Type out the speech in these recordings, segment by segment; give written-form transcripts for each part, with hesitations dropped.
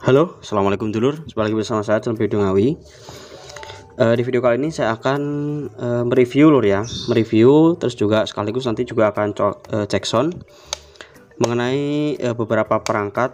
Halo, assalamualaikum dulur. Jumpa lagi bersama saya dalam video Ngawi. Di video kali ini saya akan mereview lur ya, terus juga sekaligus nanti juga akan cek sound mengenai beberapa perangkat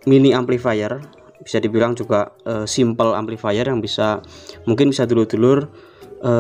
mini amplifier, bisa dibilang juga simple amplifier yang mungkin bisa dulur-dulur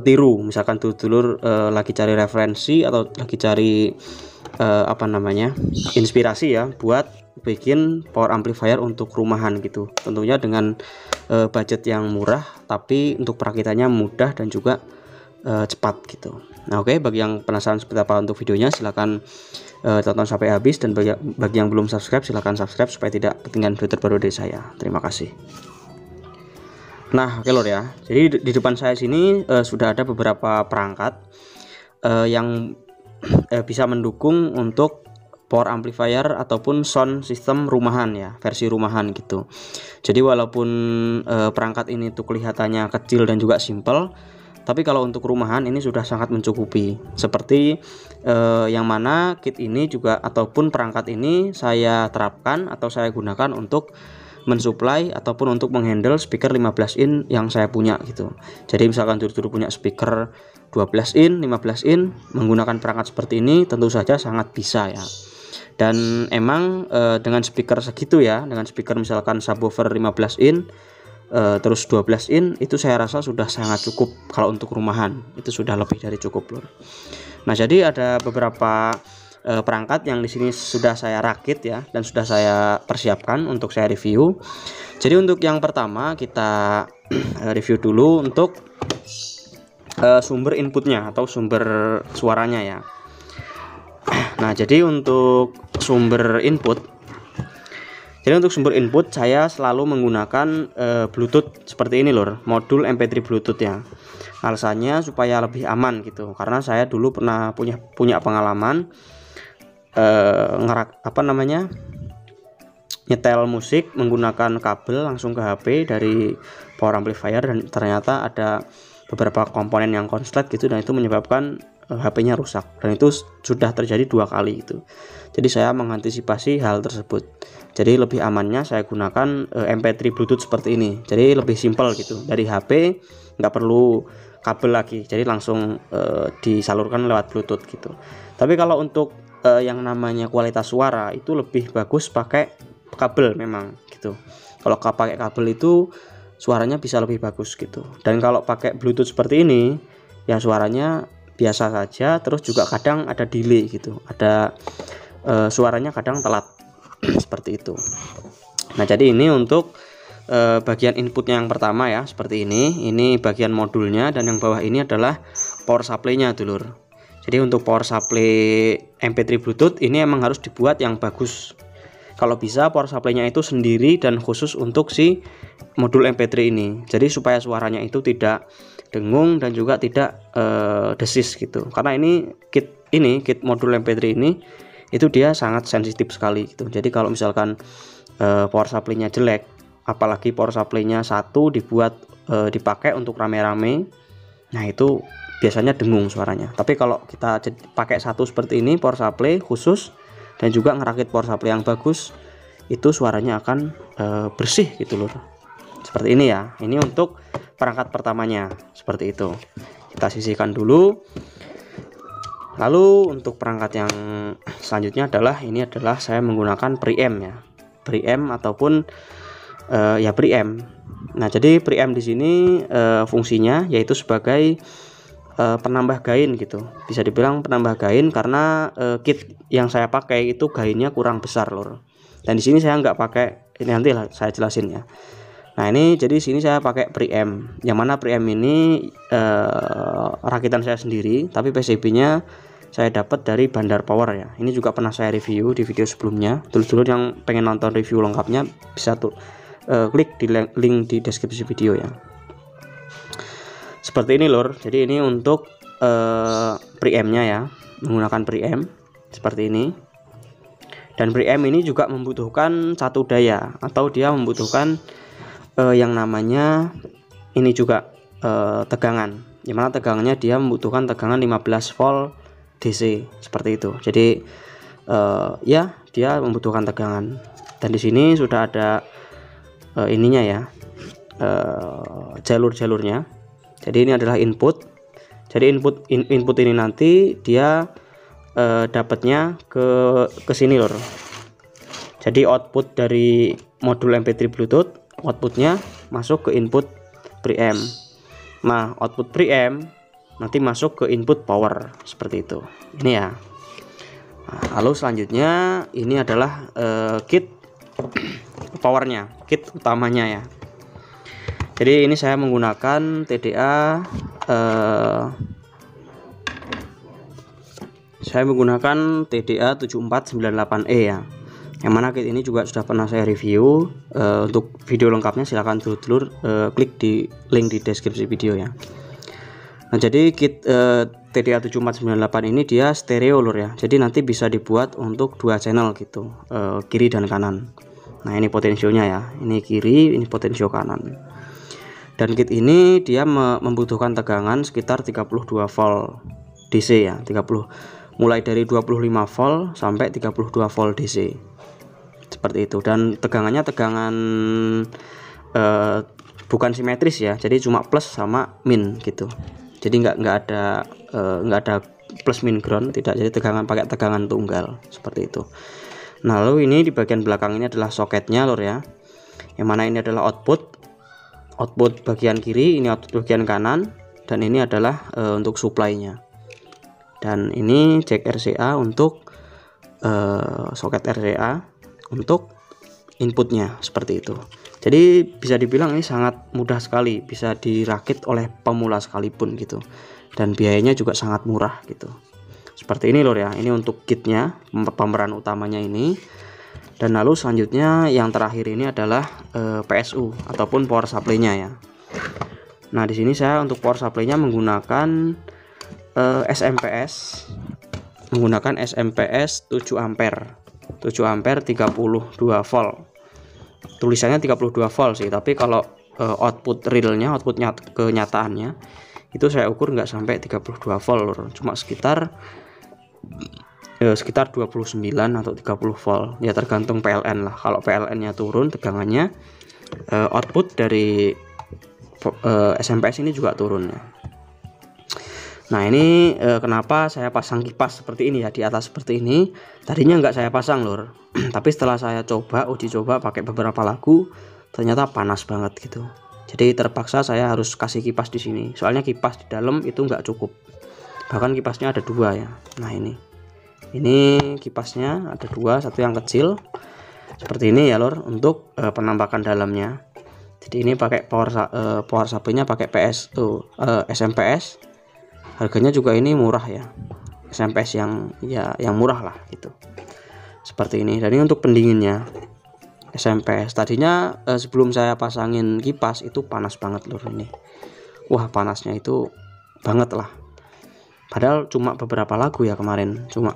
tiru. Misalkan dulur-dulur lagi cari referensi atau lagi cari inspirasi ya buat bikin power amplifier untuk rumahan gitu, tentunya dengan budget yang murah tapi untuk perakitannya mudah dan juga cepat gitu. Nah oke, bagi yang penasaran seperti apa untuk videonya silahkan tonton sampai habis, dan bagi yang belum subscribe silahkan subscribe supaya tidak ketinggalan video terbaru dari saya. Terima kasih. Nah oke lor ya, jadi di depan saya sini sudah ada beberapa perangkat yang bisa mendukung untuk power amplifier ataupun sound system rumahan ya, versi rumahan gitu. Jadi walaupun perangkat ini tuh kelihatannya kecil dan juga simple, tapi kalau untuk rumahan ini sudah sangat mencukupi. Seperti yang mana kit ini juga ataupun perangkat ini saya terapkan atau saya gunakan untuk mensuplai ataupun untuk menghandle speaker 15 in yang saya punya gitu. Jadi misalkan dulu punya speaker 12 in, 15 in, menggunakan perangkat seperti ini tentu saja sangat bisa ya. Dan emang dengan speaker segitu ya, dengan speaker misalkan subwoofer 15 in terus 12 in, itu saya rasa sudah sangat cukup. Kalau untuk rumahan itu sudah lebih dari cukup lur. Nah jadi ada beberapa perangkat yang di sini sudah saya rakit ya, dan sudah saya persiapkan untuk saya review. Jadi untuk yang pertama kita review dulu untuk sumber inputnya atau sumber suaranya ya. Nah jadi untuk sumber input saya selalu menggunakan Bluetooth seperti ini lor, modul MP3 Bluetooth ya. Alasannya supaya lebih aman gitu, karena saya dulu pernah punya pengalaman nyetel musik menggunakan kabel langsung ke HP dari power amplifier, dan ternyata ada beberapa komponen yang konslet gitu, dan itu menyebabkan HP-nya rusak, dan itu sudah terjadi 2 kali itu. Jadi saya mengantisipasi hal tersebut. Jadi lebih amannya saya gunakan MP3 Bluetooth seperti ini. Jadi lebih simpel gitu, dari HP nggak perlu kabel lagi, jadi langsung disalurkan lewat Bluetooth gitu. Tapi kalau untuk yang namanya kualitas suara itu lebih bagus pakai kabel memang gitu. Kalau pakai kabel itu suaranya bisa lebih bagus gitu. Dan kalau pakai Bluetooth seperti ini ya suaranya biasa saja, terus juga kadang ada delay gitu, ada suaranya kadang telat seperti itu. Nah jadi ini untuk bagian inputnya yang pertama ya, seperti ini bagian modulnya, dan yang bawah ini adalah power supply-nya dulur. Jadi untuk power supply MP3 Bluetooth ini emang harus dibuat yang bagus. Kalau bisa power supply-nya itu sendiri dan khusus untuk si modul MP3 ini. Jadi supaya suaranya itu tidak dengung dan juga tidak desis gitu. Karena ini kit modul MP3 ini itu dia sangat sensitif sekali gitu. Jadi kalau misalkan power supply-nya jelek, apalagi power supply-nya satu dipakai untuk rame-rame, nah itu biasanya dengung suaranya. Tapi kalau kita pakai satu seperti ini power supply khusus dan juga ngerakit power supply yang bagus, itu suaranya akan bersih gitu loh. Seperti ini ya. Ini untuk perangkat pertamanya seperti itu. Kita sisihkan dulu. Lalu untuk perangkat yang selanjutnya adalah saya menggunakan preamp ya. Preamp ataupun preamp. Nah, jadi preamp di sini fungsinya yaitu sebagai penambah gain gitu. Bisa dibilang penambah gain karena kit yang saya pakai itu gainnya kurang besar lor. Dan di sini saya nggak pakai, ini nanti lah saya jelasin ya. Nah ini jadi sini saya pakai preamp, yang mana preamp ini rakitan saya sendiri, tapi PCB-nya saya dapat dari Bandar Power ya. Ini juga pernah saya review di video sebelumnya. Dulur-dulur yang pengen nonton review lengkapnya bisa tuh klik di link di deskripsi video ya. Seperti ini lor. Jadi ini untuk preamp-nya ya, menggunakan preamp seperti ini. Dan preamp ini juga membutuhkan satu daya, atau dia membutuhkan yang namanya ini juga tegangan, dimana tegangannya dia membutuhkan tegangan 15 volt DC seperti itu. Jadi ya dia membutuhkan tegangan, dan di sini sudah ada ininya ya, jalur-jalurnya. Jadi ini adalah input. Jadi input ini nanti dia dapatnya ke sini lor. Jadi output dari modul MP3 Bluetooth, outputnya masuk ke input preamp. Nah, output preamp nanti masuk ke input power, seperti itu. Ini ya. Nah, lalu selanjutnya ini adalah kit powernya, kit utamanya ya. Jadi ini saya menggunakan TDA, saya menggunakan TDA 7498E ya. Yang mana kit ini juga sudah pernah saya review. Untuk video lengkapnya silahkan dulur-dulur klik di link di deskripsi video ya. Nah, jadi kit TDA 7498 ini dia stereo lur ya. Jadi nanti bisa dibuat untuk 2 channel gitu, kiri dan kanan. Nah, ini potensionya ya. Ini kiri, ini potensio kanan. Dan kit ini dia membutuhkan tegangan sekitar 32 volt DC ya, mulai dari 25 volt sampai 32 volt DC. Seperti itu. Dan tegangannya tegangan bukan simetris ya. Jadi cuma plus sama min gitu. Jadi nggak ada plus min ground, tidak. Jadi tegangan pakai tegangan tunggal seperti itu. Nah, lalu ini di bagian belakang ini adalah soketnya lor ya. Yang mana ini adalah output bagian kiri, ini output bagian kanan, dan ini adalah untuk supply-nya. Dan ini jack RCA untuk soket RCA untuk inputnya, seperti itu. Jadi bisa dibilang ini sangat mudah sekali, bisa dirakit oleh pemula sekalipun gitu. Dan biayanya juga sangat murah gitu. Seperti ini lor ya. Ini untuk kitnya, pemeran utamanya ini. Dan lalu selanjutnya yang terakhir ini adalah PSU ataupun power supply-nya ya. Nah, di sini saya untuk power supply-nya menggunakan SMPS 7 ampere 32 volt. Tulisannya 32 volt sih, tapi kalau output realnya, outputnya kenyataannya itu saya ukur nggak sampai 32 volt, cuma sekitar 29 atau 30 volt ya, tergantung PLN lah. Kalau PLN nya turun tegangannya, output dari SMPS ini juga turun ya. Nah, ini kenapa saya pasang kipas seperti ini ya, di atas seperti ini. Tadinya nggak saya pasang lor, tapi setelah saya uji coba pakai beberapa lagu, ternyata panas banget gitu. Jadi terpaksa saya harus kasih kipas di sini, soalnya kipas di dalam itu nggak cukup. Bahkan kipasnya ada 2 ya. Nah, ini kipasnya ada 2, satu yang kecil seperti ini ya lor, untuk penampakan dalamnya. Jadi ini pakai power supply-nya pakai SMPS. Harganya juga ini murah ya, SMPS yang murah lah gitu, seperti ini. Dan ini untuk pendinginnya SMPS. Tadinya sebelum saya pasangin kipas itu panas banget lor ini. Wah, panasnya itu banget lah. Padahal cuma beberapa lagu ya kemarin, cuma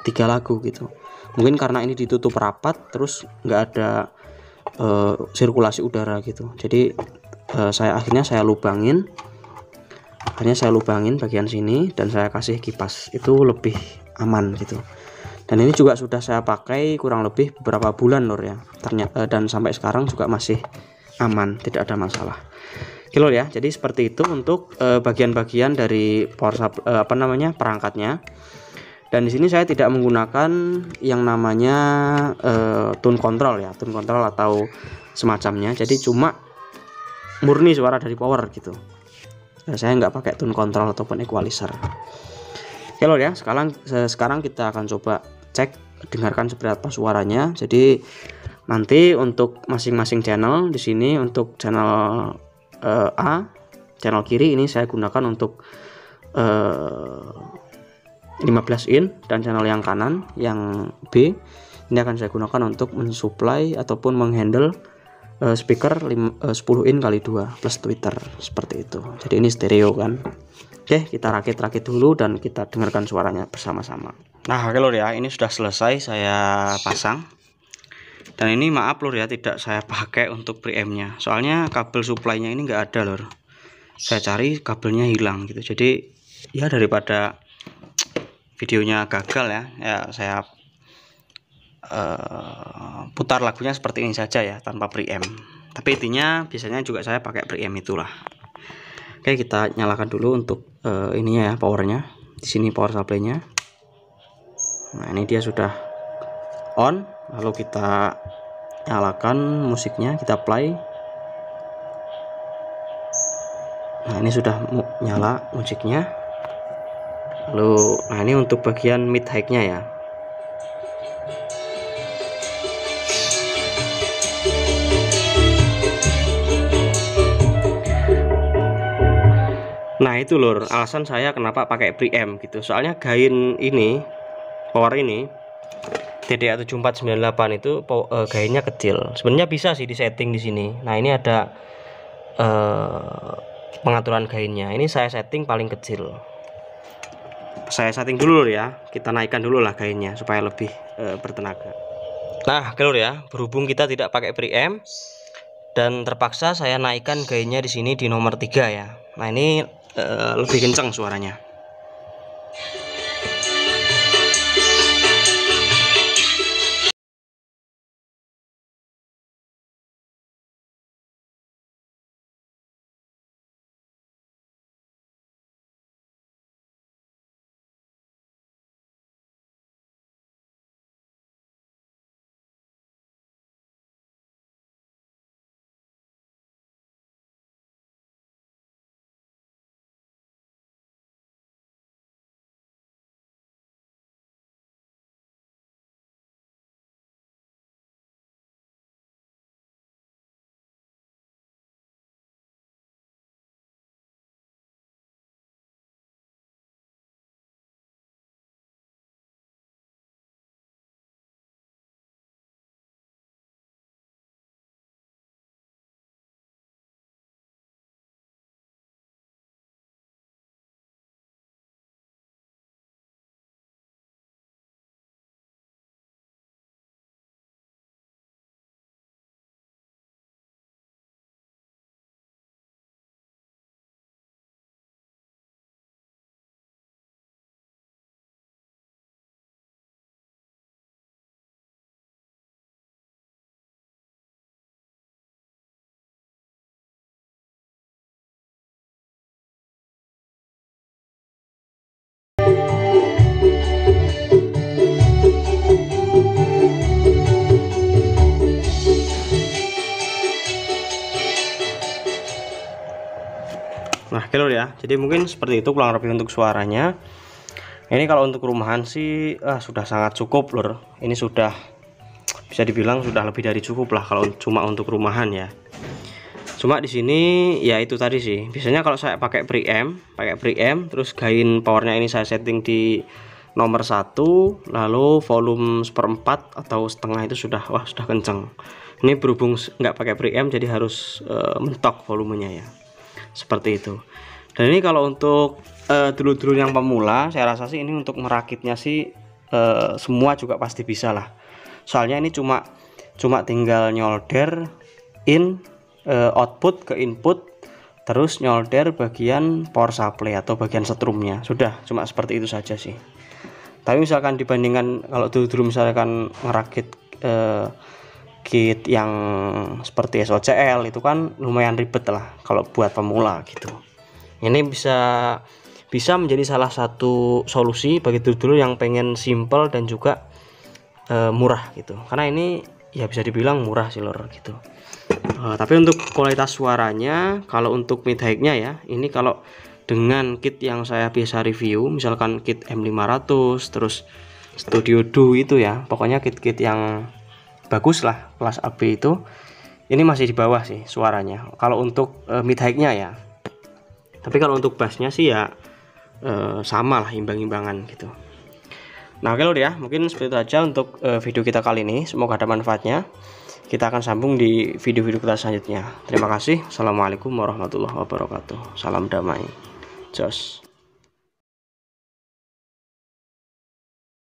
3 lagu gitu. Mungkin karena ini ditutup rapat, terus nggak ada sirkulasi udara gitu. Jadi akhirnya saya lubangin bagian sini dan saya kasih kipas, itu lebih aman gitu. Dan ini juga sudah saya pakai kurang lebih beberapa bulan lor ya, ternyata, dan sampai sekarang juga masih aman, tidak ada masalah. Kilo ya. Jadi seperti itu untuk bagian-bagian dari perangkatnya. Dan di sini saya tidak menggunakan yang namanya tune control ya, tune control atau semacamnya. Jadi cuma murni suara dari power gitu. Saya nggak pakai tune control ataupun equalizer. Oke lor ya, sekarang kita akan coba cek, dengarkan seperti apa suaranya. Jadi nanti untuk masing-masing channel, di sini untuk channel A, channel kiri ini saya gunakan untuk 15 in, dan channel yang kanan yang B ini akan saya gunakan untuk mensuplai ataupun menghandle speaker 10 in kali 2 plus tweeter, seperti itu. Jadi ini stereo kan. Oke, kita rakit dulu dan kita dengarkan suaranya bersama-sama. Nah, oke lor ya, ini sudah selesai saya pasang. Dan ini maaf lor ya, tidak saya pakai untuk preampnya, soalnya kabel supply-nya ini nggak ada lor. Saya cari kabelnya hilang gitu. Jadi ya daripada videonya gagal ya saya putar lagunya seperti ini saja ya, tanpa preamp. Tapi intinya biasanya juga saya pakai preamp itulah. Oke, kita nyalakan dulu untuk ininya ya, powernya. Di sini power supply-nya. Nah, ini dia sudah on. Lalu kita nyalakan musiknya, kita play. Nah, ini sudah nyala musiknya. Lalu, nah ini untuk bagian mid high-nya ya. Nah itu lur, alasan saya kenapa pakai preamp gitu. Soalnya gain ini, power ini TDA 7498 itu gainnya kecil. Sebenarnya bisa sih disetting di sini. Nah ini ada pengaturan gainnya. Ini saya setting paling kecil. Saya setting dulu lur ya. Kita naikkan dulu lah gainnya supaya lebih bertenaga. Nah lur ya, berhubung kita tidak pakai preamp dan terpaksa saya naikkan gainnya di sini di nomor 3 ya. Nah ini lebih kencang suaranya. Nah lur ya, jadi mungkin seperti itu kurang lebih untuk suaranya. Ini kalau untuk rumahan sih sudah sangat cukup lur. Ini sudah bisa dibilang sudah lebih dari cukup lah kalau cuma untuk rumahan ya. Cuma di sini ya itu tadi sih. Biasanya kalau saya pakai preamp, terus gain powernya ini saya setting di nomor 1, lalu volume 1/4 atau setengah itu sudah sudah kenceng. Ini berhubung nggak pakai preamp jadi harus mentok volumenya ya. Seperti itu. Dan ini kalau untuk dulur-dulur yang pemula, saya rasa sih ini untuk merakitnya sih semua juga pasti bisa lah. Soalnya ini cuma tinggal nyolder in output ke input, terus nyolder bagian power supply atau bagian setrumnya. Sudah, cuma seperti itu saja sih. Tapi misalkan dibandingkan kalau dulu misalkan ngerakit kit yang seperti SOCL itu kan lumayan ribet lah kalau buat pemula gitu. Ini bisa menjadi salah satu solusi bagi dulur yang pengen simple dan juga murah gitu. Karena ini ya bisa dibilang murah sih lor gitu. Tapi untuk kualitas suaranya, kalau untuk mid high-nya ya, ini kalau dengan kit yang saya biasa review, misalkan kit M500 terus Studio Do itu ya, pokoknya kit-kit yang bagus lah kelas AB itu, ini masih di bawah sih suaranya kalau untuk mid high-nya ya. Tapi kalau untuk bassnya sih ya sama lah, imbang-imbangan gitu. Nah oke lor ya, mungkin seperti itu aja untuk video kita kali ini. Semoga ada manfaatnya. Kita akan sambung di video-video kita selanjutnya. Terima kasih. Assalamualaikum warahmatullahi wabarakatuh. Salam damai. Jos.